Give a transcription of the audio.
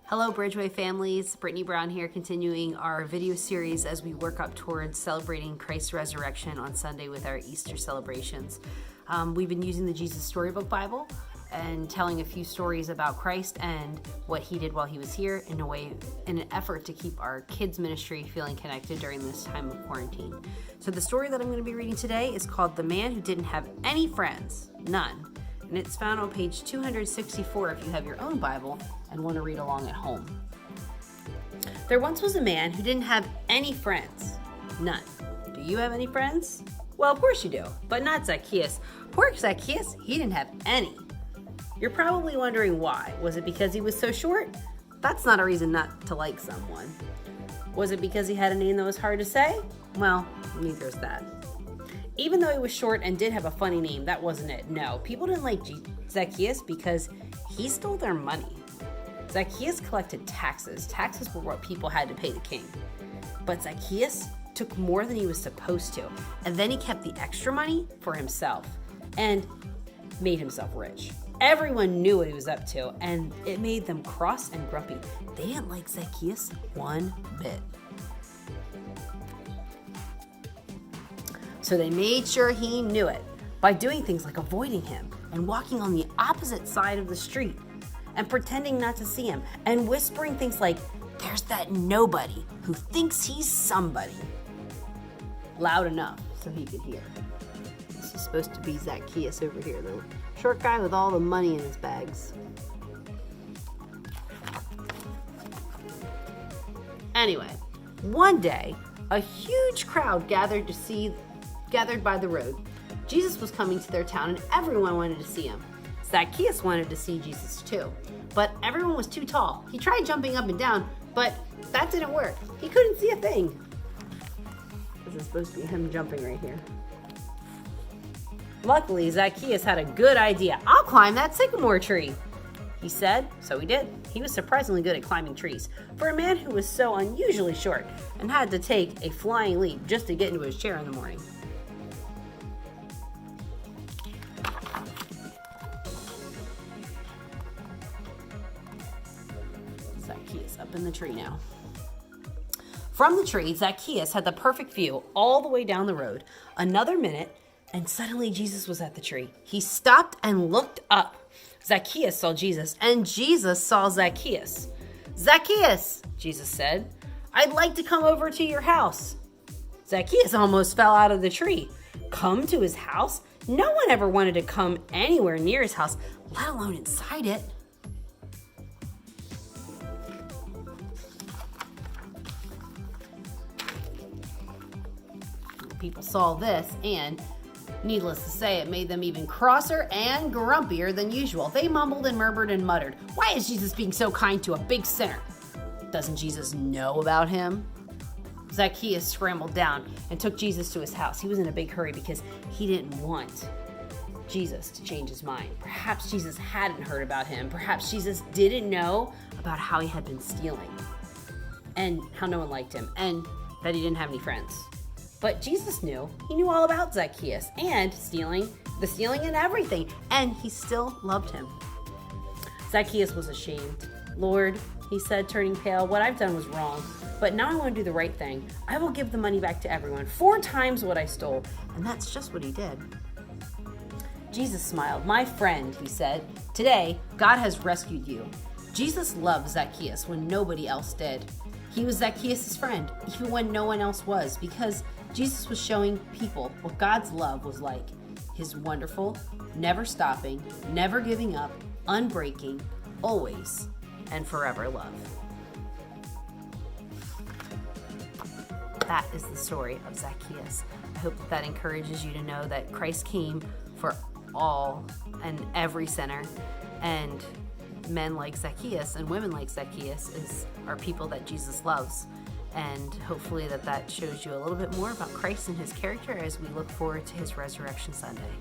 Hello Bridgeway families, Brittany Brown here, continuing our video series as we work up towards celebrating Christ's resurrection on Sunday with our Easter celebrations. We've been using the Jesus Storybook Bible and telling a few stories about Christ and what he did while he was here in an effort to keep our kids ministry feeling connected during this time of quarantine. So the story that I'm going to be reading today is called The Man Who Didn't Have Any Friends, None. And it's found on page 264 if you have your own Bible and want to read along at home. There once was a man who didn't have any friends. None. Do you have any friends? Well, of course you do, but not Zacchaeus. Poor Zacchaeus, he didn't have any. You're probably wondering why. Was it because he was so short? That's not a reason not to like someone. Was it because he had a name that was hard to say? Well, neither is that. Even though he was short and did have a funny name, that wasn't it. No, people didn't like Zacchaeus because he stole their money. Zacchaeus collected taxes. Taxes were what people had to pay the king. But Zacchaeus took more than he was supposed to. And then he kept the extra money for himself and made himself rich. Everyone knew what he was up to, and it made them cross and grumpy. They didn't like Zacchaeus one bit. So they made sure he knew it by doing things like avoiding him and walking on the opposite side of the street and pretending not to see him and whispering things like, "There's that nobody who thinks he's somebody," loud enough so he could hear. This is supposed to be Zacchaeus over here, the short guy with all the money in his bags. Anyway, one day, a huge crowd gathered by the road. Jesus was coming to their town and everyone wanted to see him. Zacchaeus wanted to see Jesus too, but everyone was too tall. He tried jumping up and down, but that didn't work. He couldn't see a thing. This is supposed to be him jumping right here. Luckily, Zacchaeus had a good idea. "I'll climb that sycamore tree," he said, so he did. He was surprisingly good at climbing trees for a man who was so unusually short and had to take a flying leap just to get into his chair in the morning. Zacchaeus up in the tree now. From the tree, Zacchaeus had the perfect view all the way down the road. Another minute, and suddenly Jesus was at the tree. He stopped and looked up. Zacchaeus saw Jesus, and Jesus saw Zacchaeus. "Zacchaeus," Jesus said, "I'd like to come over to your house." Zacchaeus almost fell out of the tree. Come to his house? No one ever wanted to come anywhere near his house, let alone inside it. People saw this, and needless to say, it made them even crosser and grumpier than usual. They mumbled and murmured and muttered, "Why is Jesus being so kind to a big sinner? Doesn't Jesus know about him?" Zacchaeus scrambled down and took Jesus to his house. He was in a big hurry because he didn't want Jesus to change his mind. Perhaps Jesus hadn't heard about him. Perhaps Jesus didn't know about how he had been stealing and how no one liked him and that he didn't have any friends. But Jesus knew. He knew all about Zacchaeus and the stealing and everything, and he still loved him. Zacchaeus was ashamed. "Lord," he said, turning pale, "what I've done was wrong, but now I want to do the right thing. I will give the money back to everyone, 4 times what I stole." And that's just what he did. Jesus smiled. "My friend," he said, "today God has rescued you." Jesus loved Zacchaeus when nobody else did. He was Zacchaeus' friend, even when no one else was, because Jesus was showing people what God's love was like. His wonderful, never stopping, never giving up, unbreaking, always and forever love. That is the story of Zacchaeus. I hope that encourages you to know that Christ came for all and every sinner, and men like Zacchaeus and women like Zacchaeus are people that Jesus loves. And hopefully that shows you a little bit more about Christ and his character as we look forward to his Resurrection Sunday.